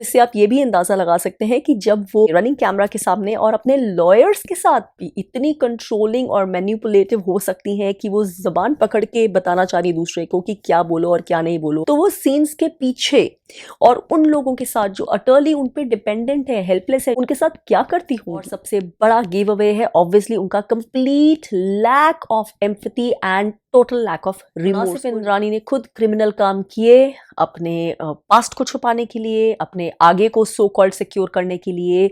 इससे आप ये भी अंदाज़ा लगा सकते हैं कि जब वो रनिंग कैमरा के सामने और अपने लॉयर्स के साथ भी इतनी कंट्रोलिंग और मैनिपुलेटिव हो सकती हैं कि वो ज़बान पकड़ के बताना चाह रही दूसरे को कि क्या बोलो और क्या नहीं बोलो, तो वो सीन्स के पीछे और उन लोगों के साथ जो अटरली उन पे डिपेंडेंट है, हेल्पलेस है, उनके साथ क्या करती हूँ। और सबसे बड़ा गिव अवे है ऑब्वियसली उनका complete lack of empathy and total lack of remorse. As if Indrani ने खुद क्रिमिनल काम किए अपने पास्ट को छुपाने के लिए, अपने आगे को सो कॉल्ड सिक्योर करने के लिए,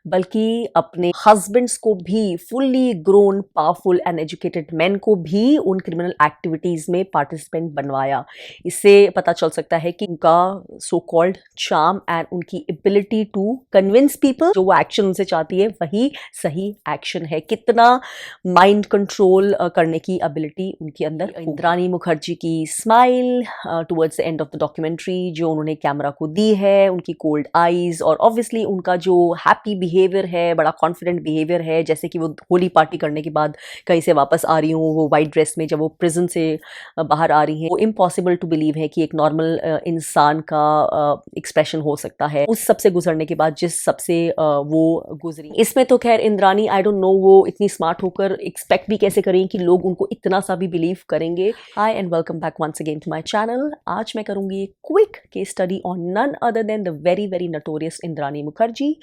बल्कि अपने हस्बैंड्स को भी, fully grown powerful and educated man को भी उन क्रिमिनल एक्टिविटीज में पार्टिसिपेंट बनवाया। इससे पता चल सकता है कि उनका सो कॉल्ड चार्म एंड उनकी एबिलिटी टू कन्विंस पीपल, जो वो एक्शन उनसे चाहती है वही सही एक्शन है। कितना माइंड कंट्रोल करने की एबिलिटी उनके अंदर। इंद्रानी मुखर्जी की smile towards the end of the documentary जो उन्होंने कैमरा को दी है, उनकी कोल्ड आईज और ऑब्वियसली उनका जो हैप्पी बिहेवियर है, बड़ा कॉन्फिडेंट बिहेवियर है, जैसे कि वो होली पार्टी करने के बाद कहीं से वापस आ रही हूँ वो वाइट ड्रेस में, जब वो प्रिजन से बाहर आ रही हैं, वो इम्पॉसिबल टू बिलीव है कि एक नॉर्मल इंसान का एक्सप्रेशन हो सकता है उस सबसे गुजरने के बाद जिस सबसे वो गुजरी। इसमें तो खैर इंद्रानी आई डोंट नो वो इतनी स्मार्ट होकर एक्सपेक्ट भी कैसे करें कि लोग उनको इतना सा भी बिलीव करेंगे। Hi and welcome back once again to my channel. आज मैं करूंगी एक quick case study on none other than the very very notorious Indrani Mukherjee,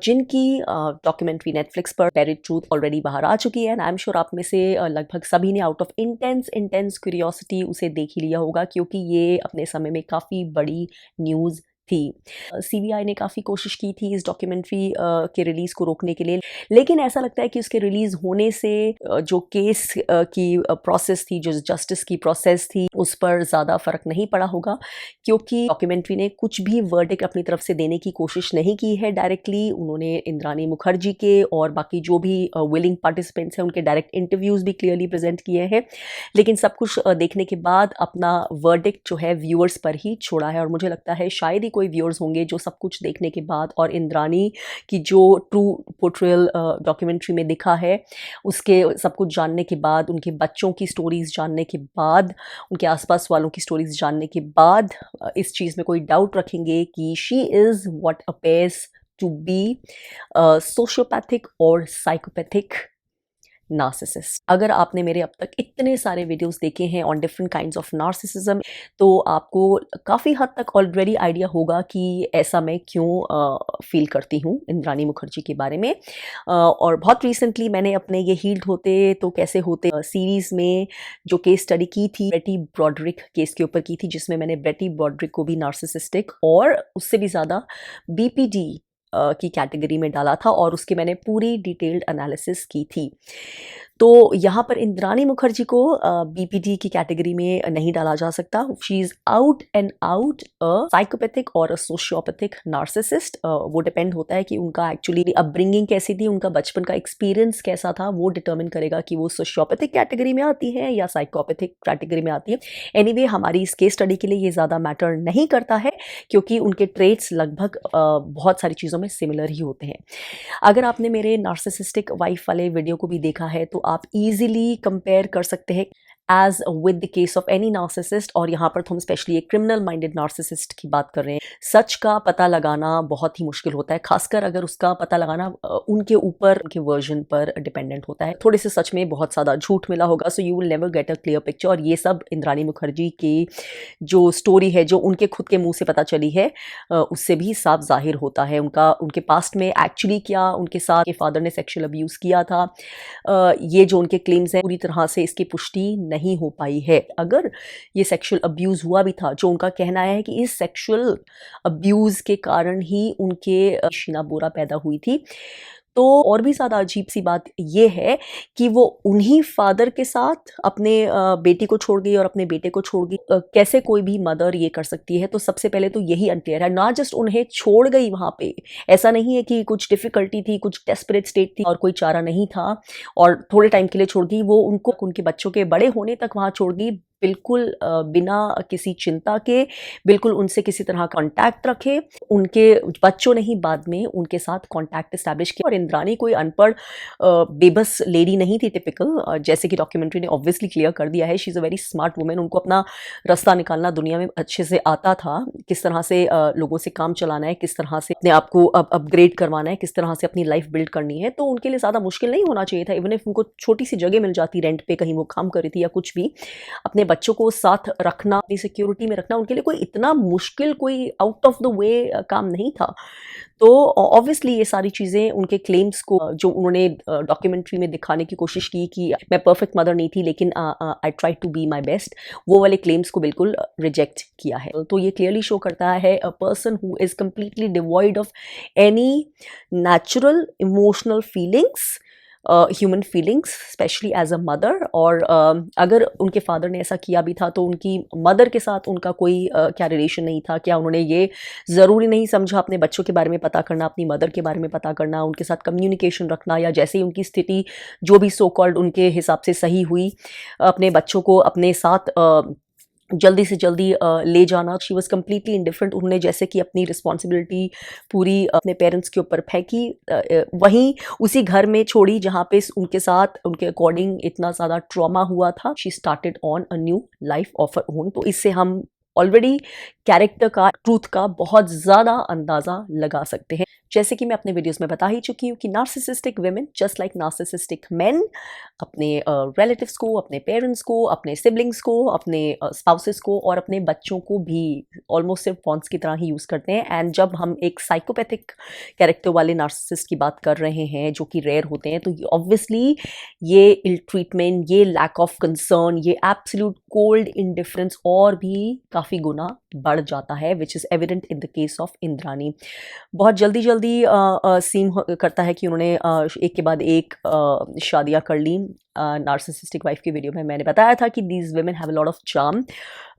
जिनकी डॉक्यूमेंट्री नेटफ्लिक्स पर बेरिड ट्रूथ ऑलरेडी बाहर आ चुकी है एंड आई एम श्योर आप में से लगभग सभी ने आउट ऑफ इंटेंस क्यूरियोसिटी उसे देख ही लिया होगा, क्योंकि ये अपने समय में काफ़ी बड़ी न्यूज़ थी। सीबीआई ने काफ़ी कोशिश की थी इस डॉक्यूमेंट्री के रिलीज़ को रोकने के लिए, लेकिन ऐसा लगता है कि उसके रिलीज़ होने से जो केस की प्रोसेस थी, जो जस्टिस की प्रोसेस थी, उस पर ज़्यादा फ़र्क नहीं पड़ा होगा, क्योंकि डॉक्यूमेंट्री ने कुछ भी वर्डिक्ट अपनी तरफ से देने की कोशिश नहीं की है डायरेक्टली। उन्होंने इंद्रानी मुखर्जी के और बाकी जो भी विलिंग पार्टिसिपेंट्स हैं उनके डायरेक्ट इंटरव्यूज़ भी क्लियरली प्रेजेंट किए हैं, लेकिन सब कुछ देखने के बाद अपना वर्डिक्ट जो है व्यूअर्स पर ही छोड़ा है। और मुझे लगता है शायद ही कोई व्यूअर्स होंगे जो सब कुछ देखने के बाद और इंद्रानी की जो ट्रू पोर्ट्रेयल डॉक्यूमेंट्री में दिखा है उसके सब कुछ जानने के बाद, उनके बच्चों की स्टोरीज जानने के बाद, उनके आसपास वालों की स्टोरीज जानने के बाद इस चीज़ में कोई डाउट रखेंगे कि she is what appears to be sociopathic और साइकोपैथिक नार्सिसिस्ट। अगर आपने मेरे अब तक इतने सारे वीडियोस देखे हैं on different kinds of narcissism, तो आपको काफ़ी हद तक ऑलरेडी आइडिया होगा कि ऐसा मैं क्यों फील करती हूँ इंद्रानी मुखर्जी के बारे में। और बहुत रिसेंटली मैंने अपने ये हील्ड होते तो कैसे होते सीरीज़ में जो केस स्टडी की थी बेटी ब्रॉडरिक केस के ऊपर की थी, जिसमें मैंने बेटी ब्रॉडरिक को भी नार्सिसिस्टिक और उससे भी ज़्यादा बीपीडी की कैटेगरी में डाला था और उसकी मैंने पूरी डिटेल्ड एनालिसिस की थी। तो यहाँ पर इंद्रानी मुखर्जी को बीपीडी की कैटेगरी में नहीं डाला जा सकता। She is out and out a psychopathic और अ सोशियोपैथिक नार्सिसिस्ट। वो डिपेंड होता है कि उनका एक्चुअली अपब्रिंगिंग कैसी थी, उनका बचपन का एक्सपीरियंस कैसा था, वो डिटर्मिन करेगा कि वो सोशियोपैथिक कैटेगरी में आती है या साइकोपैथिक कैटेगरी में आती है। एनीवे हमारी इस केस स्टडी के लिए ये ज़्यादा मैटर नहीं करता है, क्योंकि उनके ट्रेट्स लगभग बहुत सारी चीज़ों में सिमिलर ही होते हैं। अगर आपने मेरे नार्सिसिस्टिक वाइफ वाले वीडियो को भी देखा है तो आप इजीली कंपेयर कर सकते हैं as with the case of any narcissist. और यहाँ पर तो हम स्पेशली एक क्रिमिनल माइंडेड नार्सिसिस्ट की बात कर रहे हैं। सच का पता लगाना बहुत ही मुश्किल होता है, खासकर अगर उसका पता लगाना उनके ऊपर, उनके वर्जन पर डिपेंडेंट होता है। थोड़े से सच में बहुत ज़्यादा झूठ मिला होगा, so you will never get a clear picture. और ये सब इंद्रानी मुखर्जी की जो स्टोरी है, जो उनके खुद के मुंह से पता चली है, उससे भी साफ जाहिर होता है उनके पास्ट में एक्चुअली क्या उनके साथ के फादर ने सेक्सुअल अब्यूज़ किया था। ये जो उनके क्लेम्स हैं पूरी तरह से इसकी पुष्टि नहीं हो पाई है। अगर ये सेक्सुअल अब्यूज़ हुआ भी था, जो उनका कहना है कि इस सेक्सुअल अब्यूज़ के कारण ही उनके शीना बोरा पैदा हुई थी, तो और भी ज़्यादा अजीब सी बात ये है कि वो उन्हीं फादर के साथ अपने बेटी को छोड़ गई और अपने बेटे को छोड़ गई। कैसे कोई भी मदर ये कर सकती है? तो सबसे पहले तो यही अनक्लियर है। ना जस्ट उन्हें छोड़ गई वहाँ पे, ऐसा नहीं है कि कुछ डिफ़िकल्टी थी, कुछ डेस्परेट स्टेट थी और कोई चारा नहीं था और थोड़े टाइम के लिए छोड़ दी। वो उनको उनके बच्चों के बड़े होने तक वहाँ छोड़ दी, बिल्कुल बिना किसी चिंता के बिल्कुल उनसे किसी तरह कॉन्टैक्ट रखे। उनके बच्चों ने ही बाद में उनके साथ कॉन्टैक्ट एस्टैब्लिश किया और इंद्रानी कोई अनपढ़ बेबस लेडी नहीं थी टिपिकल, जैसे कि डॉक्यूमेंट्री ने ऑब्वियसली क्लियर कर दिया है। She is a very smart woman. उनको अपना रास्ता निकालना दुनिया में अच्छे से आता था, किस तरह से लोगों से काम चलाना है, किस तरह से अपने आप को अपग्रेड करवाना है, किस तरह से अपनी लाइफ बिल्ड करनी है। तो उनके लिए ज़्यादा मुश्किल नहीं होना चाहिए था। इवन इफ उनको छोटी सी जगह मिल जाती रेंट पे, कहीं वो काम कर रही थी या कुछ भी, अपने बच्चों को साथ रखना, अपनी सिक्योरिटी में रखना उनके लिए कोई इतना मुश्किल, कोई आउट ऑफ द वे काम नहीं था। तो ऑब्वियसली ये सारी चीज़ें उनके क्लेम्स को जो उन्होंने डॉक्यूमेंट्री में दिखाने की कोशिश की कि मैं परफेक्ट मदर नहीं थी लेकिन I try to be my best, वो वाले क्लेम्स को बिल्कुल रिजेक्ट किया है। तो ये क्लियरली शो करता है a person who is completely devoid of any natural emotional feelings, human feelings, specially as a mother. और अगर उनके फादर ने ऐसा किया भी था तो उनकी मदर के साथ उनका कोई क्या रिलेशन नहीं था, क्या उन्होंने ये ज़रूरी नहीं समझा अपने बच्चों के बारे में पता करना, अपनी मदर के बारे में पता करना, उनके साथ कम्युनिकेशन रखना, या जैसे ही उनकी स्थिति जो भी सो कॉल्ड उनके हिसाब से सही हुई, अपने बच्चों को अपने साथ जल्दी से जल्दी ले जाना। She was completely indifferent. उन्होंने जैसे कि अपनी रिस्पॉन्सिबिलिटी पूरी अपने पेरेंट्स के ऊपर फेंकी, वहीं उसी घर में छोड़ी जहाँ पे उनके साथ उनके अकॉर्डिंग इतना ज़्यादा ट्रॉमा हुआ था। She started on a new life of her own. तो इससे हम ऑलरेडी कैरेक्टर का, ट्रूथ का बहुत ज़्यादा अंदाज़ा लगा सकते हैं। जैसे कि मैं अपने वीडियोस में बता ही चुकी हूँ कि narcissistic women just like narcissistic main अपने रिलेटिव्स को, अपने पेरेंट्स को, अपने सिबलिंग्स को, अपने स्पाउसेस को और अपने बच्चों को भी ऑलमोस्ट सिर्फ पॉन्स की तरह ही यूज़ करते हैं। एंड जब हम एक साइकोपैथिक कैरेक्टर वाले नार्सिसिस्ट की बात कर रहे हैं जो कि रेयर होते हैं, तो ऑब्वियसली ये इल ट्रीटमेंट, ये लैक ऑफ कंसर्न, ये एब्सोल्यूट कोल्ड इंडिफरेंस और भी काफ़ी गुना बढ़ जाता है, which is evident in the case of Indrani. बहुत जल्दी जल्दी सीन करता है कि उन्होंने एक के बाद एक शादियाँ कर ली। नार्सिसिस्टिक वाइफ की वीडियो में मैंने बताया था कि these women have a lot of charm.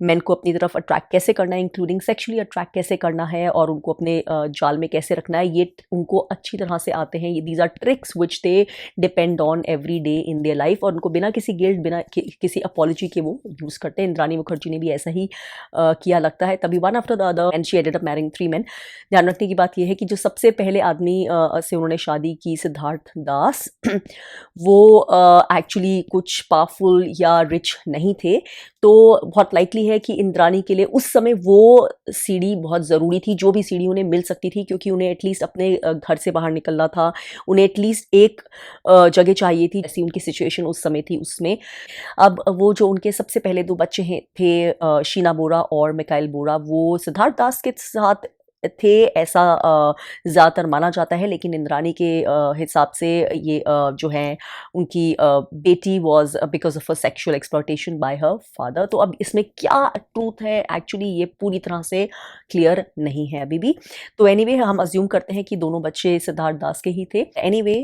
Main को अपनी तरफ अट्रैक्ट कैसे करना है, इंक्लूडिंग सेक्सुअली अट्रैक्ट कैसे करना है और उनको अपने जाल में कैसे रखना है, ये उनको अच्छी तरह से आते हैं। ये these are tricks which they depend on every day in their life और उनको बिना किसी गिल्ट, बिना किसी अपॉलॉजी के वो यूज़ करते हैं। इंद्रानी मुखर्जी ने भी ऐसा ही किया लगता है। तभी one after the other and she ended up marrying 3 main. ध्यान रखने की बात यह है कि जो सबसे पहले आदमी से उन्होंने शादी की, सिद्धार्थ दास, वो एक्चुअली कुछ पावरफुल या रिच नहीं थे। तो बहुत लाइकली है कि इंद्रानी के लिए उस समय वो सीढ़ी बहुत ज़रूरी थी, जो भी सीढ़ी उन्हें मिल सकती थी, क्योंकि उन्हें एटलीस्ट अपने घर से बाहर निकलना था। उन्हें एटलीस्ट एक जगह चाहिए थी, जैसी उनकी सिचुएशन उस समय थी उसमें। अब वो जो उनके सबसे पहले 2 बच्चे हैं थे, शीना बोरा और मिकाइल बोरा, वो सिद्धार्थ दास के साथ थे, ऐसा ज़्यादातर माना जाता है। लेकिन इंद्रानी के हिसाब से ये जो है उनकी बेटी was because of a sexual exploitation bye her father. तो अब इसमें क्या ट्रूथ है एक्चुअली, ये पूरी तरह से क्लियर नहीं है अभी भी। तो एनीवे हम अज्यूम करते हैं कि दोनों बच्चे सिद्धार्थ दास के ही थे। एनीवे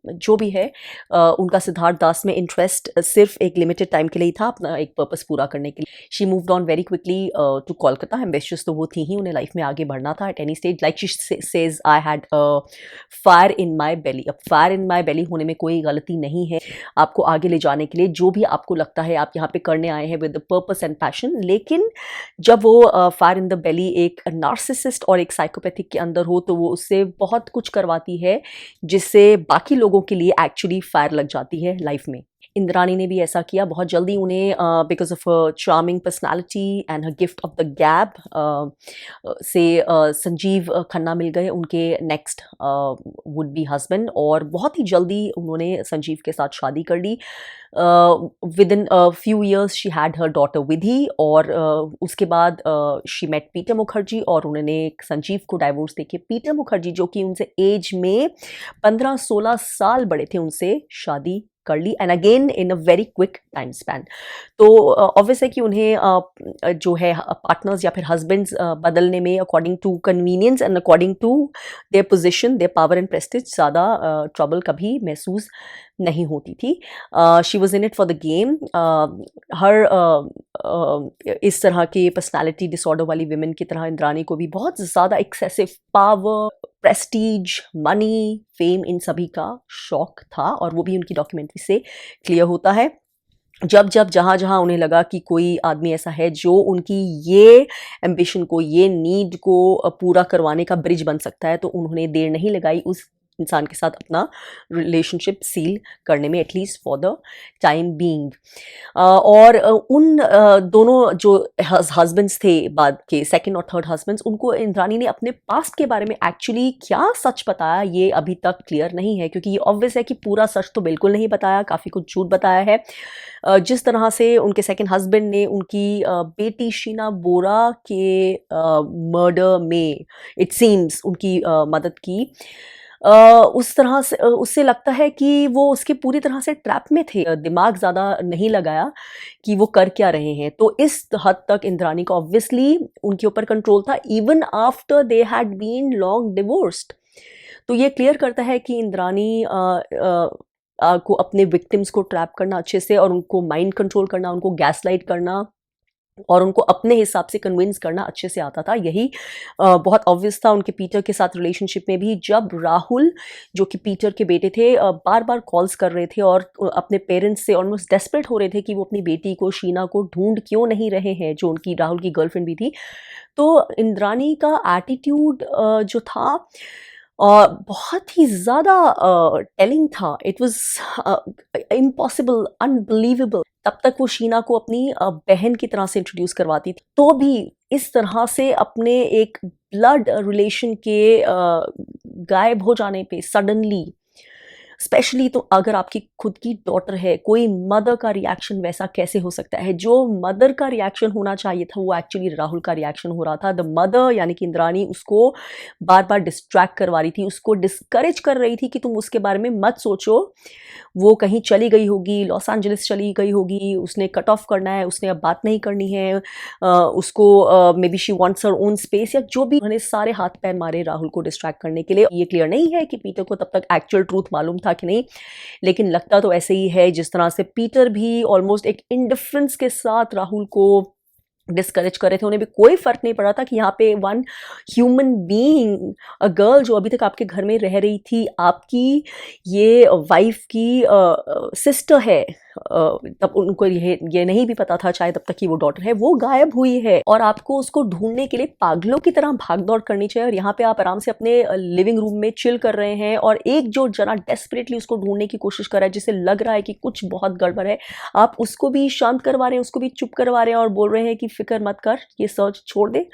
जो भी है, उनका सिद्धार्थ दास में इंटरेस्ट सिर्फ एक लिमिटेड टाइम के लिए ही था, अपना एक पर्पस पूरा करने के लिए। She moved on very quickly to Kolkata. Ambitious तो वो थी ही, उन्हें लाइफ में आगे बढ़ना था at any stage. Like she says I had fire in my belly. अब फायर इन माई बेली होने में कोई गलती नहीं है आपको आगे ले जाने के लिए, जो भी आपको लगता है आप यहाँ पे करने आए हैं with the purpose and passion. लेकिन जब वो फायर इन द बेली एक नार्सिसिस्ट और एक साइकोपैथिक के अंदर हो, तो वो उससे बहुत कुछ करवाती है जिससे बाकी लोगों के लिए एक्चुअली फायर लग जाती है लाइफ में। इंद्रानी ने भी ऐसा किया। बहुत जल्दी उन्हें because of charming personality and her gift of the gap से संजीव खन्ना मिल गए, उनके नेक्स्ट वुड बी हस्बैंड। और बहुत ही जल्दी उन्होंने संजीव के साथ शादी कर ली। Within few years she had her daughter Vidhi. और उसके बाद शी मेट पीटर मुखर्जी और उन्होंने संजीव को डाइवोर्स देके पीटर मुखर्जी, जो कि उनसे एज में 15-16 साल बड़े थे, उनसे शादी कर ली। And again in a very quick time span. तो ऑब्वियस है कि उन्हें जो है पार्टनर्स या फिर हस्बैंड्स बदलने में according to convenience and according to their position, their power and prestige ज़्यादा ट्रबल कभी महसूस नहीं होती थी। She was in it for the game. इस तरह के पर्सनैलिटी डिसऑर्डर वाली विमेन की तरह इंद्रानी को भी बहुत ज़्यादा excessive power, prestige, money, fame, इन सभी का शौक था और वो भी उनकी डॉक्यूमेंट्री से क्लियर होता है। जब जब जहाँ जहाँ उन्हें लगा कि कोई आदमी ऐसा है जो उनकी ये एम्बिशन को, ये नीड को पूरा करवाने का ब्रिज बन सकता है, तो उन्होंने देर नहीं लगाई उस इंसान के साथ अपना रिलेशनशिप सील करने में, at least for the time being. और उन दोनों जो हस्बैंड्स थे बाद के, सेकंड और थर्ड हस्बैंड्स, उनको इंद्राणी ने अपने पास्ट के बारे में एक्चुअली क्या सच बताया ये अभी तक क्लियर नहीं है, क्योंकि ये ऑब्वियस है कि पूरा सच तो बिल्कुल नहीं बताया, काफ़ी कुछ झूठ बताया है। जिस तरह से उनके सेकंड हस्बैंड ने उनकी बेटी शीना बोरा के मर्डर में इट सीम्स उनकी मदद की, उस तरह से उससे लगता है कि वो उसके पूरी तरह से ट्रैप में थे, दिमाग ज़्यादा नहीं लगाया कि वो कर क्या रहे हैं। तो इस हद तक इंद्राणी को ऑब्वियसली उनके ऊपर कंट्रोल था, even after they had been long divorced. तो ये क्लियर करता है कि इंद्राणी को अपने विक्टिम्स को ट्रैप करना अच्छे से, और उनको माइंड कंट्रोल करना, उनको गैसलाइट करना और उनको अपने हिसाब से कन्विंस करना अच्छे से आता था। यही बहुत ऑब्वियस था उनके पीटर के साथ रिलेशनशिप में भी, जब राहुल जो कि पीटर के बेटे थे बार बार कॉल्स कर रहे थे और अपने पेरेंट्स से ऑलमोस्ट डेस्परेट हो रहे थे कि वो अपनी बेटी को, शीना को ढूंढ क्यों नहीं रहे हैं, जो उनकी राहुल की गर्लफ्रेंड भी थी। तो इंद्राणी का एटीट्यूड जो था बहुत ही ज़्यादा टेलिंग था। It was impossible, unbelievable. तब तक वो शीना को अपनी बहन की तरह से इंट्रोड्यूस करवाती थी, तो भी इस तरह से अपने एक ब्लड रिलेशन के गायब हो जाने पे सडनली, स्पेशली तो अगर आपकी खुद की डॉटर है, कोई मदर का रिएक्शन वैसा कैसे हो सकता है? जो मदर का रिएक्शन होना चाहिए था वो एक्चुअली राहुल का रिएक्शन हो रहा था। द मदर यानी कि इंद्राणी उसको बार बार डिस्ट्रैक्ट करवा रही थी, उसको डिस्करेज कर रही थी कि तुम उसके बारे में मत सोचो, वो कहीं चली गई होगी, लॉस एंजलिस चली गई होगी, उसने कट ऑफ करना है, उसने अब बात नहीं करनी है, उसको may be she wants her own space, या जो भी। उन्होंने सारे हाथ पैर मारे राहुल को डिस्ट्रैक्ट करने के लिए। ये क्लियर नहीं है कि पीटर को तब तक एक्चुअल ट्रूथ मालूम था कि नहीं, लेकिन लगता तो ऐसे ही है जिस तरह से पीटर भी ऑलमोस्ट एक इंडिफरेंस के साथ राहुल को डिस्करेज कर रहे थे। उन्हें भी कोई फर्क नहीं पड़ा था कि यहाँ पे one human being, a girl जो अभी तक आपके घर में रह रही थी, आपकी ये वाइफ की सिस्टर है, तब उनको ये नहीं भी पता था शायद तब तक कि वो डॉटर है, वो गायब हुई है और आपको उसको ढूंढने के लिए पागलों की तरह भाग दौड़ करनी चाहिए। और यहाँ पे आप आराम से अपने लिविंग रूम में चिल कर रहे हैं और एक जो जना डेस्परेटली उसको ढूंढने की कोशिश कर रहा है, जिसे लग रहा है कि कुछ बहुत गड़बड़ है, आप उसको भी शांत करवा रहे हैं, उसको भी चुप करवा रहे हैं और बोल रहे हैं कि फिक्र मत कर, ये सर्च छोड़ दे।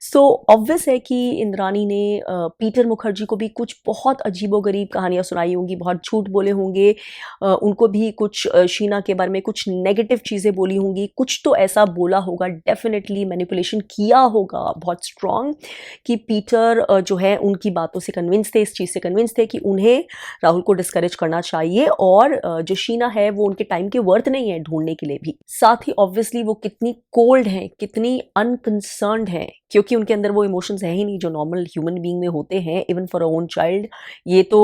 सो ऑब्वियस है कि इंद्राणी ने पीटर मुखर्जी को भी कुछ बहुत अजीबोगरीब कहानियां सुनाई होंगी, बहुत झूठ बोले होंगे, उनको भी कुछ शीना के बारे में कुछ नेगेटिव चीज़ें बोली होंगी, कुछ तो ऐसा बोला होगा, डेफिनेटली मैनिपुलेशन किया होगा बहुत स्ट्रॉन्ग, कि पीटर जो है उनकी बातों से कन्विंस थे, इस चीज़ से कन्विंस थे कि उन्हें राहुल को डिस्करेज करना चाहिए, और जो शीना है वो उनके टाइम के वर्थ नहीं है ढूंढने के लिए भी। साथ ही ऑब्वियसली वो कितनी कोल्ड हैं, कितनी अनकंसर्न्ड हैं, क्योंकि उनके अंदर वो इमोशंस है ही नहीं जो नॉर्मल ह्यूमन बीइंग में होते हैं, even for a own child. ये तो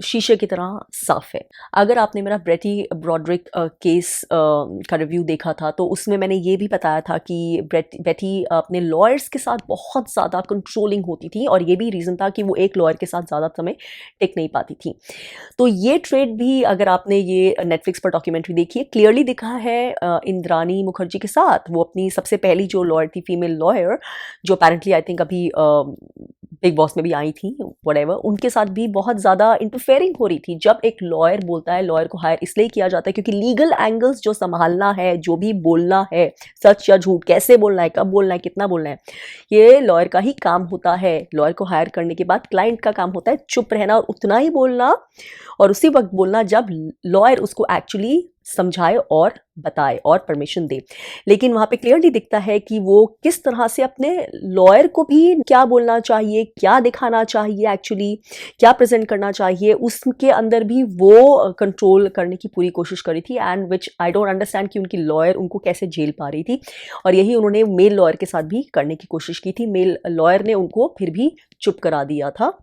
शीशे की तरह साफ है। अगर आपने मेरा ब्रेटी ब्रॉडरिक केस का रिव्यू देखा था तो उसमें मैंने ये भी बताया था कि बेटी अपने लॉयर्स के साथ बहुत ज़्यादा कंट्रोलिंग होती थी, और ये भी रीज़न था कि वो एक लॉयर के साथ ज़्यादा समय टिक नहीं पाती थी। तो ये ट्रेड भी, अगर आपने ये नेटफ्लिक्स पर डॉक्यूमेंट्री देखी है, क्लियरली दिखा है इंद्राणी मुखर्जी के साथ। वो अपनी सबसे पहली जो लॉयर थी, फीमेल लॉयर, जो अपेरेंटली आई थिंक अभी बिग बॉस में भी आई थी, व्हाटएवर, उनके साथ भी बहुत ज़्यादा इंटरफेयरिंग हो रही थी। जब एक लॉयर बोलता है, लॉयर को हायर इसलिए किया जाता है क्योंकि लीगल एंगल्स जो संभालना है, जो भी बोलना है, सच या झूठ, कैसे बोलना है, कब बोलना है, कितना बोलना है, ये लॉयर का ही काम होता है। लॉयर को हायर करने के बाद क्लाइंट का काम होता है चुप रहना और उतना ही बोलना, और उसी वक्त बोलना जब लॉयर उसको एक्चुअली समझाए और बताए और परमिशन दे। लेकिन वहाँ पे क्लियरली दिखता है कि वो किस तरह से अपने लॉयर को भी क्या बोलना चाहिए, क्या दिखाना चाहिए, एक्चुअली क्या प्रेजेंट करना चाहिए, उसके अंदर भी वो कंट्रोल करने की पूरी कोशिश करी थी, and which I don't understand कि उनकी लॉयर उनको कैसे झेल पा रही थी। और यही उन्होंने मेल लॉयर के साथ भी करने की कोशिश की थी। मेल लॉयर ने उनको फिर भी चुप करा दिया था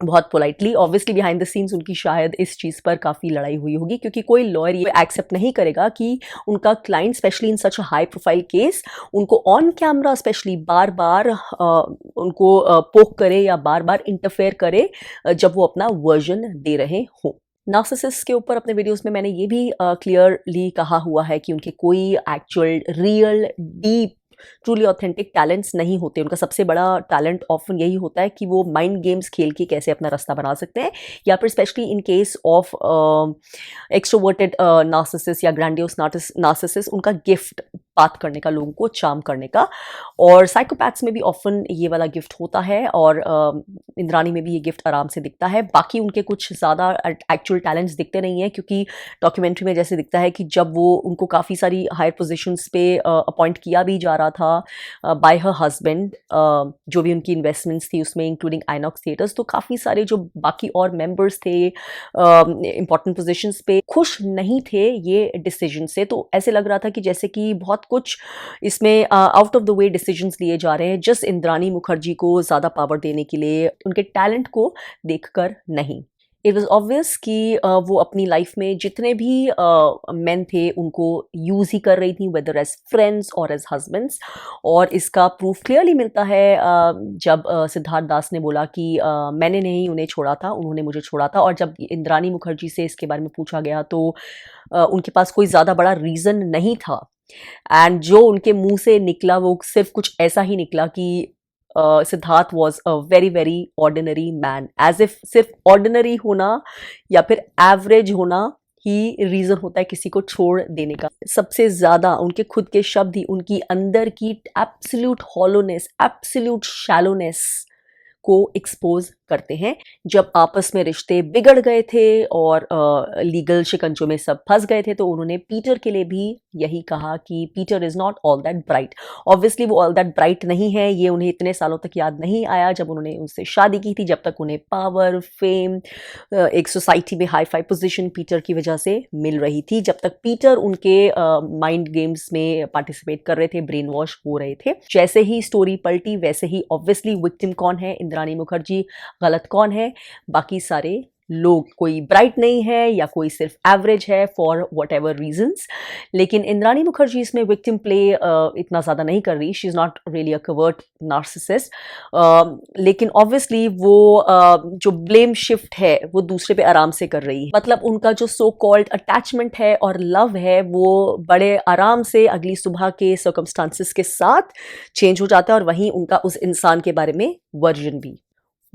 बहुत politely. Obviously behind the scenes उनकी शायद इस चीज़ पर काफ़ी लड़ाई हुई होगी, क्योंकि कोई लॉयर ये एक्सेप्ट नहीं करेगा कि उनका client, specially in such a high profile case, उनको ऑन कैमरा स्पेशली बार बार उनको पोक करे या बार बार इंटरफेयर करे जब वो अपना वर्जन दे रहे हों। नार्सिसिस्ट के ऊपर अपने वीडियोस में मैंने ये भी क्लियरली कहा हुआ है कि उनके कोई actual real deep truly authentic talents नहीं होते। उनका सबसे बड़ा टैलेंट ऑफन यही होता है कि वो माइंड गेम्स खेल के कैसे अपना रास्ता बना सकते हैं, या फिर specially in case of extroverted narcissist या ग्रैंडियोस नार्सिसिस्ट, उनका गिफ्ट बात करने का, लोगों को चार्म करने का। और साइकोपैथ्स में भी ऑफन ये वाला गिफ्ट होता है, और इंद्रानी में भी ये गिफ्ट आराम से दिखता है। बाकी उनके कुछ ज़्यादा एक्चुअल टैलेंट्स दिखते नहीं हैं, क्योंकि डॉक्यूमेंट्री में जैसे दिखता है कि जब वो उनको काफ़ी सारी हायर पोजीशंस पे अपॉइंट किया भी जा रहा था बाय हर हस्बैंड, जो भी उनकी इन्वेस्टमेंट्स थी उसमें, इंक्लूडिंग आइनॉक्स थिएटर्स, तो काफ़ी सारे जो बाकी और मेंबर्स थे इंपॉर्टेंट पोजीशंस पे खुश नहीं थे ये डिसीजन से। तो ऐसे लग रहा था कि जैसे कि बहुत कुछ इसमें out of the way decisions लिए जा रहे हैं, जस्ट इंद्रानी मुखर्जी को ज़्यादा पावर देने के लिए, उनके टैलेंट को देखकर नहीं। इट वॉज ऑब्वियस कि वो अपनी लाइफ में जितने भी मेन थे उनको यूज़ ही कर रही थी, वेदर एज फ्रेंड्स और एज हस्बैंड्स। और इसका प्रूफ क्लियरली मिलता है जब सिद्धार्थ दास ने बोला कि मैंने नहीं उन्हें छोड़ा था, उन्होंने मुझे छोड़ा था। और जब इंद्रानी मुखर्जी से इसके बारे में पूछा गया तो उनके पास कोई ज़्यादा बड़ा रीज़न नहीं था, एंड जो उनके मुंह से निकला वो सिर्फ कुछ ऐसा ही निकला कि Siddhartha was a very very ordinary man, as if सिर्फ ऑर्डिनरी होना या फिर एवरेज होना ही रीजन होता है किसी को छोड़ देने का। सबसे ज्यादा उनके खुद के शब्द ही उनकी अंदर की एब्सोल्यूट हॉलोनेस, एब्सोल्यूट शैलोनेस को एक्सपोज करते हैं। जब आपस में रिश्ते बिगड़ गए थे और लीगल शिकंजों में सब फंस गए थे, तो उन्होंने पीटर के लिए भी यही कहा कि Peter is not all that bright. Obviously वो ऑल दैट ब्राइट नहीं है, ये उन्हें इतने सालों तक याद नहीं आया जब उन्होंने उससे शादी की थी, जब तक उन्हें पावर, फेम, एक सोसाइटी में हाई फाई पोजीशन पीटर की वजह से मिल रही थी, जब तक पीटर उनके माइंड गेम्स में पार्टिसिपेट कर रहे थे, ब्रेन वॉश हो रहे थे। जैसे ही स्टोरी पलटी वैसे ही ऑब्वियसली विक्टिम कौन है, इंद्रानी मुखर्जी, गलत कौन है, बाकी सारे लोग। कोई ब्राइट नहीं है या कोई सिर्फ एवरेज है फॉर वट एवर रीजन्स। लेकिन इंद्रानी मुखर्जी इसमें विक्टिम प्ले इतना ज़्यादा नहीं कर रही, she is not really a covert narcissist. लेकिन ऑब्वियसली वो जो ब्लेम शिफ्ट है वो दूसरे पे आराम से कर रही है। मतलब उनका जो सो कॉल्ड अटैचमेंट है और लव है वो बड़े आराम से अगली सुबह के सर्कमस्टांसिस के साथ चेंज हो जाता है, और वहीं उनका उस इंसान के बारे में वर्जन भी।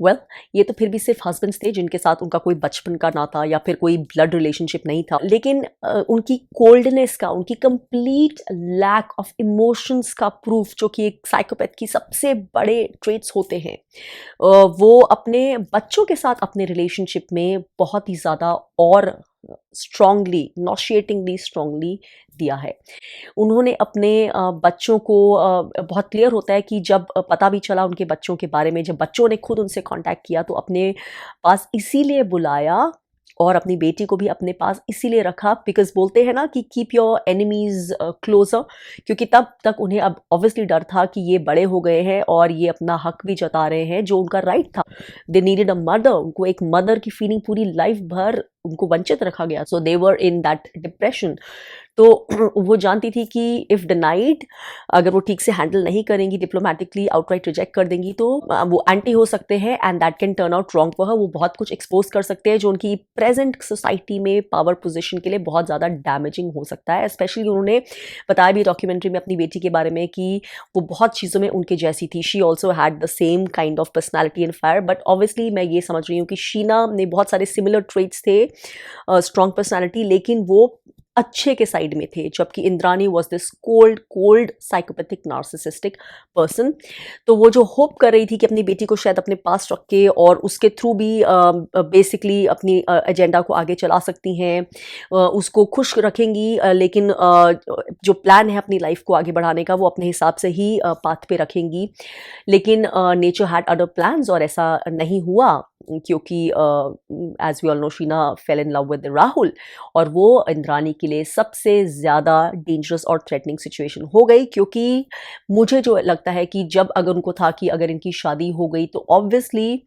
ये तो फिर भी सिर्फ हस्बैंड्स थे जिनके साथ उनका कोई बचपन का नाता या फिर कोई ब्लड रिलेशनशिप नहीं था। लेकिन उनकी कोल्डनेस का, उनकी कंप्लीट लैक ऑफ इमोशंस का प्रूफ, जो कि एक साइकोपैथ की सबसे बड़े ट्रेट्स होते हैं, वो अपने बच्चों के साथ अपने रिलेशनशिप में बहुत ही ज़्यादा और स्ट्रांगली, नॉशिएटिंगली स्ट्रांगली दिया है। उन्होंने अपने बच्चों को, बहुत क्लियर होता है कि जब पता भी चला उनके बच्चों के बारे में, जब बच्चों ने खुद उनसे कांटेक्ट किया, तो अपने पास इसीलिए बुलाया और अपनी बेटी को भी अपने पास इसीलिए रखा, बिकॉज बोलते हैं ना कि कीप योर एनिमीज क्लोजर, क्योंकि तब तक उन्हें अब ऑब्वियसली डर था कि ये बड़े हो गए हैं और ये अपना हक भी जता रहे हैं जो उनका राइट था। दे नीडेड अ मदर, उनको एक मदर की फीलिंग पूरी लाइफ भर उनको वंचित रखा गया, सो दे वर इन दैट डिप्रेशन। तो वो जानती थी कि इफ़ डिनाइड, अगर वो ठीक से हैंडल नहीं करेंगी, डिप्लोमेटिकली आउटराइट रिजेक्ट कर देंगी, तो वो एंटी हो सकते हैं, and that can turn out wrong for her. वो बहुत कुछ एक्सपोज कर सकते हैं जो उनकी प्रेजेंट सोसाइटी में पावर पोजीशन के लिए बहुत ज़्यादा डैमेजिंग हो सकता है। स्पेशली उन्होंने बताया भी डॉक्यूमेंट्री में अपनी बेटी के बारे में कि वो बहुत चीज़ों में उनके जैसी थी, she also had the same kind of personality and fire. But obviously मैं ये समझ रही हूँ कि शीना ने बहुत सारे सिमिलर ट्रेट्स थे, स्ट्रॉन्ग पर्सनैलिटी, लेकिन वो अच्छे के साइड में थे, जबकि Indrani was this cold psychopathic narcissistic person. तो वो जो होप कर रही थी कि अपनी बेटी को शायद अपने पास रख के और उसके थ्रू भी बेसिकली अपनी एजेंडा को आगे चला सकती हैं, उसको खुश रखेंगी, लेकिन जो प्लान है अपनी लाइफ को आगे बढ़ाने का वो अपने हिसाब से ही पाथ पे रखेंगी। लेकिन नेचर हैड अदर प्लान्स और ऐसा नहीं हुआ, क्योंकि as we all know Sheena fell in love with Rahul, और वो इंद्रानी के लिए सबसे ज़्यादा डेंजरस और थ्रेटनिंग सिचुएशन हो गई। क्योंकि मुझे जो लगता है कि जब अगर उनको था कि अगर इनकी शादी हो गई तो ऑब्वियसली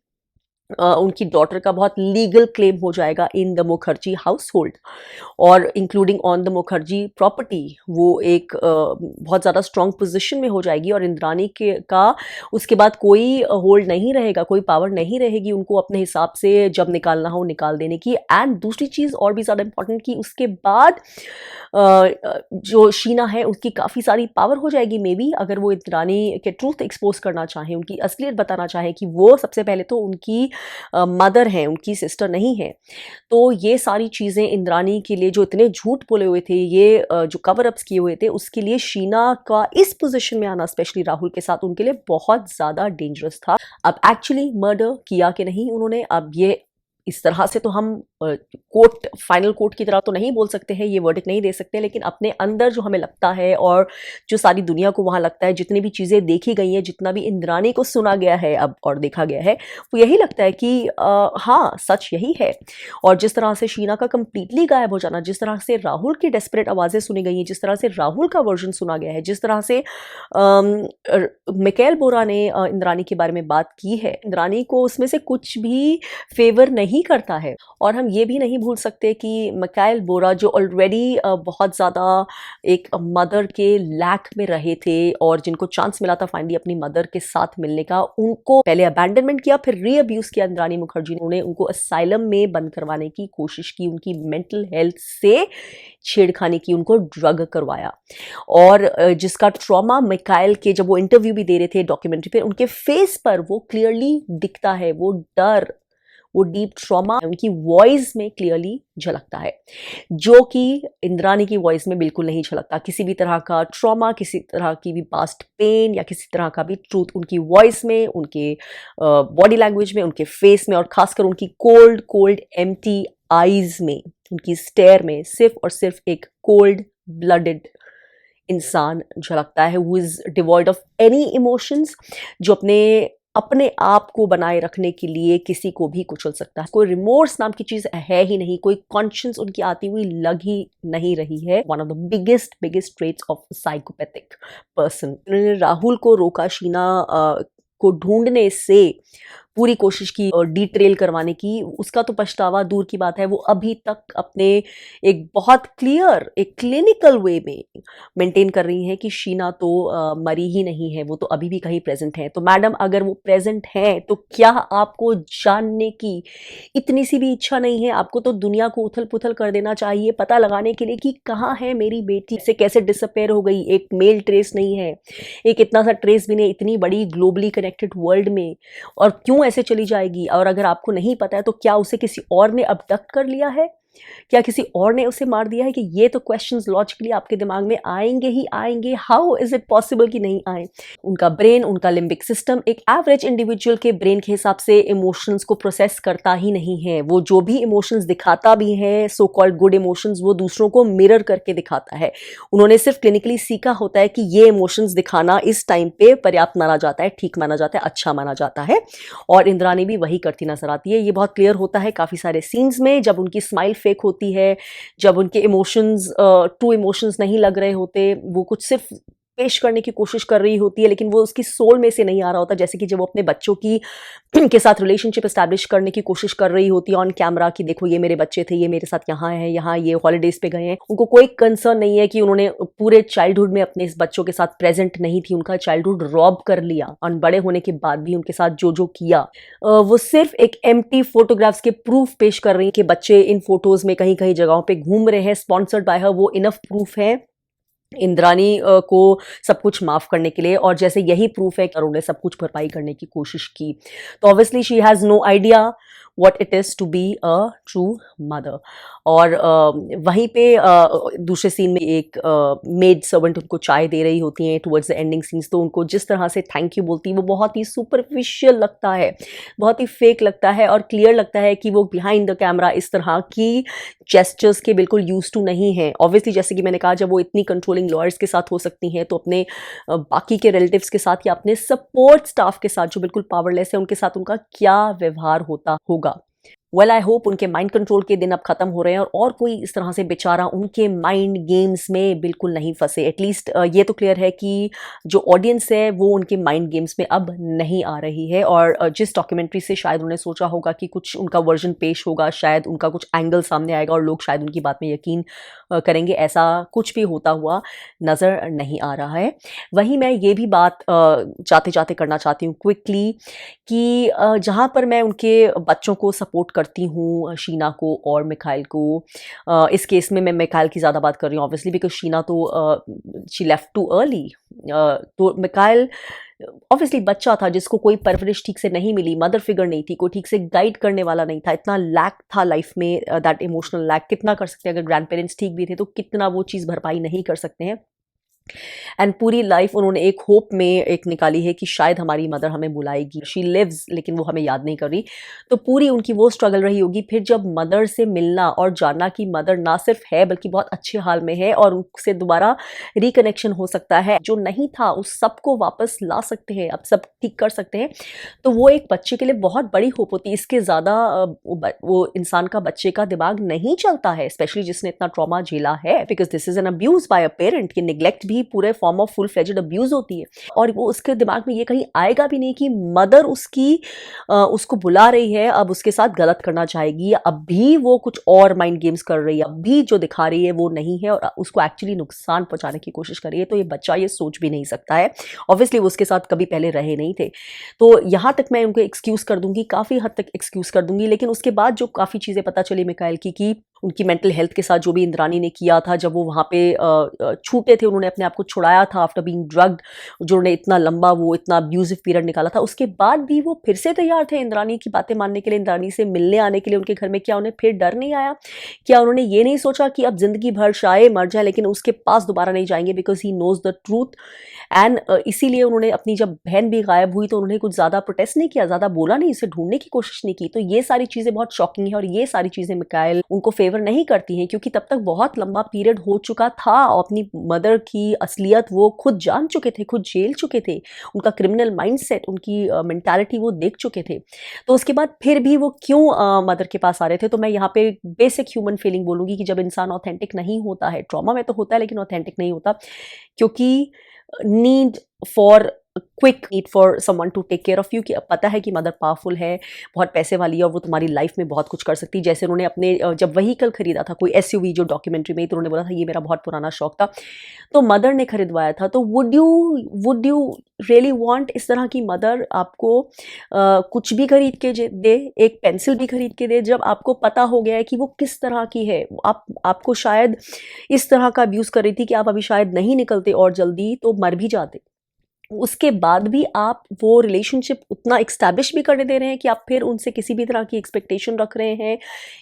उनकी डॉटर का बहुत लीगल क्लेम हो जाएगा in the Mukherjee household और including on the Mukherjee property. वो एक बहुत ज़्यादा स्ट्रॉन्ग पोजीशन में हो जाएगी और इंद्रानी के का उसके बाद कोई होल्ड नहीं रहेगा, कोई पावर नहीं रहेगी उनको अपने हिसाब से जब निकालना हो निकाल देने की। एंड दूसरी चीज़ और भी ज़्यादा इंपॉर्टेंट कि उसके बाद जो शीना है उसकी काफ़ी सारी पावर हो जाएगी मे बी, अगर वो इंद्रानी के ट्रूथ एक्सपोज करना चाहें, उनकी असलियत बताना चाहें कि वो सबसे पहले तो उनकी मदर हैं, उनकी सिस्टर नहीं है। तो ये सारी चीज़ें इंद्रानी के लिए जो इतने झूठ बोले हुए थे, ये जो कवर अप्स किए हुए थे, उसके लिए शीना का इस पोजीशन में आना स्पेशली राहुल के साथ उनके लिए बहुत ज़्यादा डेंजरस था। अब एक्चुअली मर्डर किया कि नहीं उन्होंने, अब ये इस तरह से तो हम कोर्ट फाइनल कोर्ट की तरह तो नहीं बोल सकते हैं, ये वर्डिक्ट नहीं दे सकते, लेकिन अपने अंदर जो हमें लगता है और जो सारी दुनिया को वहाँ लगता है, जितनी भी चीज़ें देखी गई हैं, जितना भी इंद्रानी को सुना गया है अब और देखा गया है, वो यही लगता है कि हाँ सच यही है। और जिस तरह से शीना का कंप्लीटली गायब हो जाना, जिस तरह से राहुल की डेस्परेट आवाज़ें सुनी गई हैं, जिस तरह से राहुल का वर्जन सुना गया है, जिस तरह से मिकेल बोरा ने इंद्रानी के बारे में बात की है, इंद्रानी को उसमें से कुछ भी फेवर नहीं करता है। और हम ये भी नहीं भूल सकते कि मिकाइल बोरा जो ऑलरेडी बहुत ज़्यादा एक मदर के लैक में रहे थे और जिनको चांस मिला था फाइनली अपनी मदर के साथ मिलने का, उनको पहले अबैंडनमेंट किया, फिर रीअब्यूज किया इंद्रानी मुखर्जी ने, उनको असाइलम में बंद करवाने की कोशिश की, उनकी मेंटल हेल्थ से छेड़खानी की, उनको ड्रग करवाया। और जिसका ट्रॉमा मिकाइल के जब वो इंटरव्यू भी दे रहे थे डॉक्यूमेंट्री पे, उनके फेस पर वो क्लियरली दिखता है, वो डर, वो डीप ट्रॉमा उनकी वॉइस में क्लियरली झलकता है, जो कि इंद्रानी की वॉइस में बिल्कुल नहीं झलकता। किसी भी तरह का ट्रॉमा, किसी तरह की भी पास्ट पेन या किसी तरह का भी ट्रूथ उनकी वॉइस में, उनके बॉडी लैंग्वेज में, उनके फेस में और खासकर उनकी कोल्ड कोल्ड एम्प्टी आईज में, उनकी स्टेयर में सिर्फ और सिर्फ एक कोल्ड ब्लडेड इंसान झलकता है, who is devoid of any emotions, जो अपने आप को बनाए रखने के लिए किसी को भी कुचल सकता है। कोई रिमोर्स नाम की चीज है ही नहीं, कोई कॉन्शियस उनकी आती हुई लग ही नहीं रही है। One of the biggest traits of psychopathic person. उन्होंने राहुल को रोका शीना को ढूंढने से, पूरी कोशिश की और डिट्रेल करवाने की, उसका तो पछतावा दूर की बात है, वो अभी तक अपने एक बहुत क्लियर, एक क्लिनिकल वे में मेंटेन कर रही हैं कि शीना तो मरी ही नहीं है, वो तो अभी भी कहीं प्रेजेंट है। तो मैडम अगर वो प्रेजेंट है तो क्या आपको जानने की इतनी सी भी इच्छा नहीं है? आपको तो दुनिया को उथल पुथल कर देना चाहिए पता लगाने के लिए कि कहाँ है मेरी बेटी, से कैसे डिसअपेयर हो गई, एक मेल ट्रेस नहीं है, एक इतना सा ट्रेस भी नहीं इतनी बड़ी ग्लोबली कनेक्टेड वर्ल्ड में, और क्यों ऐसे चली जाएगी? और अगर आपको नहीं पता है तो क्या उसे किसी और ने अबडक्ट कर लिया है, क्या किसी और ने उसे मार दिया है? कि ये तो क्वेश्चंस लॉजिकली आपके दिमाग में आएंगे ही आएंगे। हाउ इज इट पॉसिबल कि नहीं आए? उनका ब्रेन, उनका लिम्बिक सिस्टम एक एवरेज इंडिविजुअल के ब्रेन के हिसाब से इमोशंस को प्रोसेस करता ही नहीं है। वो जो भी इमोशंस दिखाता भी है, सो कॉल्ड गुड इमोशंस, वो दूसरों को मिरर करके दिखाता है। उन्होंने सिर्फ क्लिनिकली सीखा होता है कि ये इमोशंस दिखाना इस टाइम पे पर्याप्त माना जाता है, ठीक माना जाता है, अच्छा माना जाता है, और इंद्रानी भी वही करती नजर आती है। ये बहुत क्लियर होता है काफी सारे सीन्स में, जब उनकी स्माइल फेक होती है, जब उनके इमोशंस ट्रू इमोशंस नहीं लग रहे होते, वो कुछ सिर्फ पेश करने की कोशिश कर रही होती है लेकिन वो उसकी सोल में से नहीं आ रहा होता। जैसे कि जब वो अपने बच्चों की के साथ रिलेशनशिप एस्टैब्लिश करने की कोशिश कर रही होती है ऑन कैमरा कि देखो ये मेरे बच्चे थे, ये मेरे साथ यहाँ है, यहाँ ये हॉलीडेज पे गए हैं। उनको कोई कंसर्न नहीं है कि उन्होंने पूरे चाइल्डहुड में अपने इस बच्चों के साथ प्रेजेंट नहीं थी, उनका चाइल्डहुड रॉब कर लिया और बड़े होने के बाद भी उनके साथ जो जो किया, वो सिर्फ एक एम्प्टी फोटोग्राफ्स के प्रूफ पेश कर रही है कि बच्चे इन फोटोज में कहीं कहीं जगहों पे घूम रहे हैं, स्पॉन्सर्ड बाय हर। वो इनफ प्रूफ है इंद्रानी को सब कुछ माफ करने के लिए, और जैसे यही प्रूफ है कि उन्होंने सब कुछ भरपाई करने की कोशिश की। तो obviously she has no idea what it is to be a true mother। और वहीं पे दूसरे सीन में एक मेड सर्वेंट उनको चाय दे रही होती हैं टुवर्ड्स द एंडिंग सीन्स, तो उनको जिस तरह से थैंक यू बोलती है वो बहुत ही सुपरफिशियल लगता है, बहुत ही फेक लगता है, और क्लियर लगता है कि वो बिहाइंड द कैमरा इस तरह की जेस्चर्स के बिल्कुल यूज टू नहीं है। ऑब्वियसली जैसे कि मैंने कहा, जब वो इतनी कंट्रोलिंग लॉयर्स के साथ हो सकती हैं तो अपने बाकी के रिलेटिव्स के साथ या अपने सपोर्ट स्टाफ के साथ जो बिल्कुल पावरलेस है उनके साथ उनका क्या व्यवहार होता होगा। वेल आई होप उनके माइंड कंट्रोल के दिन अब खत्म हो रहे हैं और कोई इस तरह से बेचारा उनके माइंड गेम्स में बिल्कुल नहीं फंसे। एटलीस्ट ये तो क्लियर है कि जो ऑडियंस है वो उनके माइंड गेम्स में अब नहीं आ रही है। और जिस डॉक्यूमेंट्री से शायद उन्हें सोचा होगा कि कुछ उनका वर्जन पेश होगा, शायद उनका कुछ एंगल सामने आएगा और लोग शायद उनकी बात में यकीन करेंगे, ऐसा कुछ भी होता हुआ नज़र नहीं आ रहा है। वहीं मैं ये भी बात जाते जाते करना चाहती हूँ क्विकली कि जहाँ पर मैं उनके बच्चों को सपोर्ट करती हूँ, शीना को और मिखाइल को, इस केस में मैं मिखाइल की ज़्यादा बात कर रही हूँ ऑब्वियसली, बिकॉज शीना तो शी लेफ्ट टू अर्ली। तो मिखाइल ऑब्वियसली बच्चा था जिसको कोई परवरिश ठीक से नहीं मिली, मदर फिगर नहीं थी, कोई ठीक से गाइड करने वाला नहीं था, इतना लैक था लाइफ में, दैट इमोशनल लैक कितना कर सकते हैं। अगर ग्रैंड पेरेंट्स ठीक भी थे तो कितना वो चीज़ भरपाई नहीं कर सकते हैं। एंड पूरी लाइफ उन्होंने एक होप में एक निकाली है कि शायद हमारी मदर हमें बुलाएगी, शी लिव्स, लेकिन वो हमें याद नहीं कर रही। तो पूरी उनकी वो स्ट्रगल रही होगी। फिर जब मदर से मिलना और जानना कि मदर ना सिर्फ है बल्कि बहुत अच्छे हाल में है और उनसे दोबारा रिकनेक्शन हो सकता है, जो नहीं था उस सब को वापस ला सकते हैं, अब सब ठीक कर सकते हैं, तो वो एक बच्चे के लिए बहुत बड़ी होप होती है। इसके ज़्यादा वो इंसान का, बच्चे का दिमाग नहीं चलता है, स्पेशली जिसने इतना ट्रॉमा झेला है, because this is an abuse by a parent. कि निग्लेक्ट भी पूरे form of full fledged abuse होती है और वो उसके दिमाग में ये कहीं आएगा भी नहीं कि मदर उसको बुला रही है, अब उसके साथ गलत करना चाहेगी, अब भी वो कुछ और माइंड गेम्स कर रही है, अब भी जो दिखा रही है वो नहीं है और उसको एक्चुअली नुकसान पहुंचाने की कोशिश कर रही है। तो ये बच्चा ये सोच भी नहीं सकता है। ऑब्वियसली वो उसके साथ कभी पहले रहे नहीं थे, तो यहाँ तक मैं उनको एक्सक्यूज कर दूंगी, काफ़ी हद तक एक्सक्यूज कर दूंगी। लेकिन उसके बाद जो काफ़ी चीज़ें पता चली मिकाइल की कि उनकी मेंटल हेल्थ के साथ जो भी इंद्रानी ने किया था, जब वो वहाँ पे छूटे थे, उन्होंने अपने आप को छुड़ाया था आफ्टर बीइंग ड्रग्ड, जो उन्होंने इतना लंबा वो इतना अब्यूजिव पीरियड निकाला था, उसके बाद भी वो फिर से तैयार थे इंद्रानी की बातें मानने के लिए, इंद्रानी से मिलने आने के लिए उनके घर में। क्या उन्हें फिर डर नहीं आया? क्या उन्होंने ये नहीं सोचा कि अब जिंदगी भर शाये मर जाए लेकिन उसके पास दोबारा नहीं जाएंगे, because he knows the truth. And इसीलिए उन्होंने अपनी, जब बहन भी गायब हुई तो उन्होंने कुछ ज़्यादा प्रोटेस्ट नहीं किया, ज़्यादा बोला नहीं, इसे ढूंढने की कोशिश नहीं की। तो ये सारी चीज़ें बहुत शॉकिंग है और ये सारी चीज़ें मिकाइल उनको फेवर नहीं करती हैं, क्योंकि तब तक बहुत लंबा पीरियड हो चुका था और अपनी मदर की असलियत वो खुद जान चुके थे, खुद झेल चुके थे, उनका क्रिमिनल माइंडसेट, उनकी मेंटालिटी वो देख चुके थे। तो उसके बाद फिर भी वो क्यों मदर के पास आ रहे थे? तो मैं यहाँ पे बेसिक ह्यूमन फीलिंग बोलूँगी कि जब इंसान ऑथेंटिक नहीं होता है, ट्रॉमा में तो होता है लेकिन ऑथेंटिक नहीं होता, क्योंकि need for quick need for someone to take care of you, कि अब पता है कि मदर पावरफुल है, बहुत पैसे वाली है और वो तुम्हारी लाइफ में बहुत कुछ कर सकती है। जैसे उन्होंने अपने जब व्हीकल खरीदा था, कोई एसयूवी, जो डॉक्यूमेंट्री में, तो उन्होंने बोला था ये मेरा बहुत पुराना शौक था, तो मदर ने खरीदवाया था। तो वुड यू रियली वांट इस तरह की मदर आपको कुछ भी खरीद के दे, एक पेंसिल भी खरीद के दे, जब आपको पता हो गया है कि वो किस तरह की है? आपको शायद इस तरह का अब्यूज कर रही थी कि आप अभी शायद नहीं निकलते और जल्दी तो मर भी जाते। उसके बाद भी आप वो रिलेशनशिप उतना एक्स्टैब्लिश भी करने दे रहे हैं कि आप फिर उनसे किसी भी तरह की एक्सपेक्टेशन रख रहे हैं।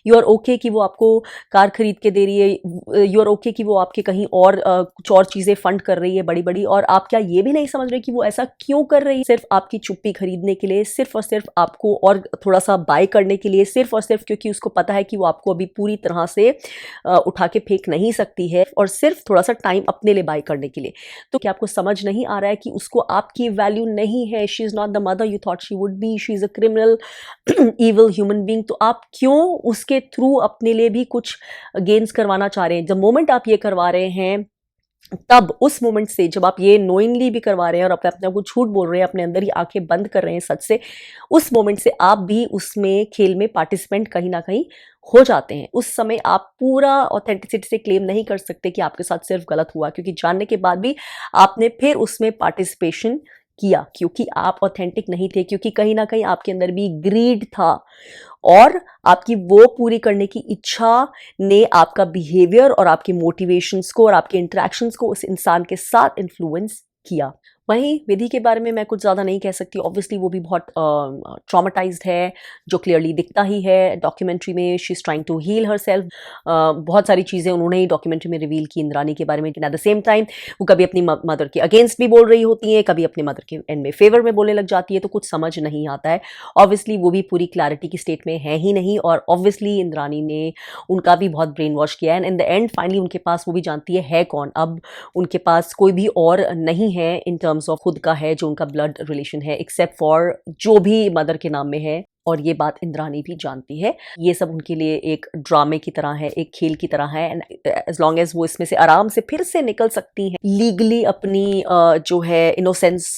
यू आर ओके कि वो आपको कार खरीद के दे रही है, यू आर ओके कि वो आपके कहीं और कुछ और चीज़ें फंड कर रही है बड़ी बड़ी, और आप क्या ये भी नहीं समझ रहे कि वो ऐसा क्यों कर रही है? सिर्फ आपकी चुप्पी खरीदने के लिए, सिर्फ और सिर्फ आपको और थोड़ा सा बाय करने के लिए, सिर्फ और सिर्फ क्योंकि उसको पता है कि वो आपको अभी पूरी तरह से उठा के फेंक नहीं सकती है, और सिर्फ थोड़ा सा टाइम अपने लिए बाय करने के लिए। तो क्या आपको समझ नहीं आ रहा है कि उसको आपकी वैल्यू नहीं है? She is not the mother you thought she would be, she is a criminal evil human being. तो आप क्यों उसके थ्रू अपने लिए भी कुछ गेन्स करवाना चाह रहे हैं? द मोमेंट आप ये करवा रहे हैं, तब उस मोमेंट से जब आप ये नोइंगली भी करवा रहे हैं और अपने आप को झूठ बोल रहे हैं, अपने अंदर ही आंखें बंद कर रहे हैं सच से, उस मोमेंट से आप भी उसमें खेल में पार्टिसिपेंट कहीं ना कहीं हो जाते हैं। उस समय आप पूरा ऑथेंटिसिटी से क्लेम नहीं कर सकते कि आपके साथ सिर्फ गलत हुआ, क्योंकि जानने के बाद भी आपने फिर उसमें पार्टिसिपेशन किया, क्योंकि आप ऑथेंटिक नहीं थे, क्योंकि कहीं ना कहीं आपके अंदर भी ग्रीड था और आपकी वो पूरी करने की इच्छा ने आपका बिहेवियर और आपके मोटिवेशंस को और आपके इंटरेक्शंस को उस इंसान के साथ इन्फ्लुएंस किया। वहीं विधि के बारे में मैं कुछ ज़्यादा नहीं कह सकती, ऑब्वियसली वो भी बहुत ट्रॉमेटाइज्ड है, जो क्लियरली दिखता ही है डॉक्यूमेंट्री में। She is trying to heal herself. बहुत सारी चीज़ें उन्होंने ही डॉक्यूमेंट्री में रिवील की इंद्रानी के बारे में, लेकिन एट द सेम टाइम वो कभी अपनी मदर के अगेंस्ट भी बोल रही होती हैं, कभी अपने मदर के एंड में फेवर में बोलने लग जाती है, तो कुछ समझ नहीं आता है। ऑब्वियसली वो भी पूरी क्लैरिटी की स्टेट में है ही नहीं, और ऑब्वियसली इंद्रानी ने उनका भी बहुत ब्रेन वॉश किया, and in the end finally उनके पास वो भी जानती है कौन। अब उनके पास कोई भी और नहीं है इन टर्म्स ऑफ खुद का है जो उनका ब्लड रिलेशन है, एक्सेप्ट फॉर जो भी मदर के नाम में है, और ये बात इंद्रानी भी जानती है। ये सब उनके लिए एक ड्रामे की तरह है, एक खेल की तरह है, एंड एज लॉन्ग एज वो इसमें से आराम से फिर से निकल सकती हैं, लीगली अपनी जो है इनोसेंस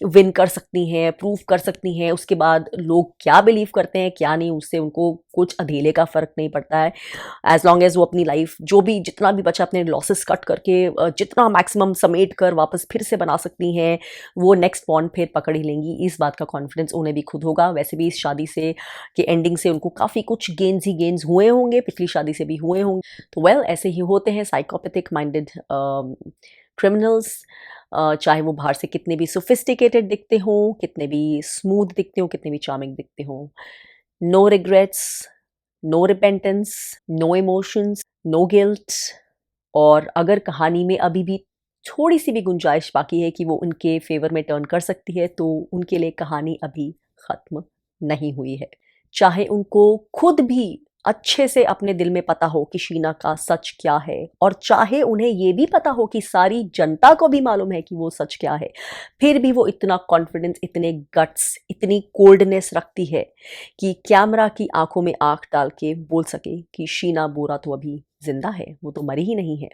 विन कर सकती हैं, प्रूव कर सकती हैं, उसके बाद लोग क्या बिलीव करते हैं क्या नहीं, उससे उनको कुछ अधेले का फ़र्क नहीं पड़ता है। एज लॉन्ग एज वो अपनी लाइफ जो भी जितना भी बचा अपने लॉसेस कट करके जितना मैक्सिमम समेट कर वापस फिर से बना सकती हैं, वो नेक्स्ट पॉइंट फिर पकड़ ही लेंगी। इस बात का कॉन्फिडेंस उन्हें भी खुद होगा। वैसे भी इस शादी से के एंडिंग से उनको काफ़ी कुछ गेन्स ही गेन्स हुए होंगे, पिछली शादी से भी हुए होंगे। तो वेल ऐसे ही होते हैं साइकोपैथिक माइंडेड क्रिमिनल्स, चाहे वो बाहर से कितने भी सोफिस्टिकेटेड दिखते हों, कितने भी स्मूथ दिखते हों, कितने भी चार्मिंग दिखते हों। No regrets, no repentance, no emotions, no guilt. और अगर कहानी में अभी भी थोड़ी सी भी गुंजाइश बाकी है कि वो उनके फेवर में टर्न कर सकती है, तो उनके लिए कहानी अभी ख़त्म नहीं हुई है। चाहे उनको खुद भी अच्छे से अपने दिल में पता हो कि शीना का सच क्या है, और चाहे उन्हें ये भी पता हो कि सारी जनता को भी मालूम है कि वो सच क्या है, फिर भी वो इतना कॉन्फिडेंस, इतने गट्स, इतनी कोल्डनेस रखती है कि कैमरा की आंखों में आंख डाल के बोल सके कि शीना बोरा तो अभी जिंदा है, वो तो मरी ही नहीं है।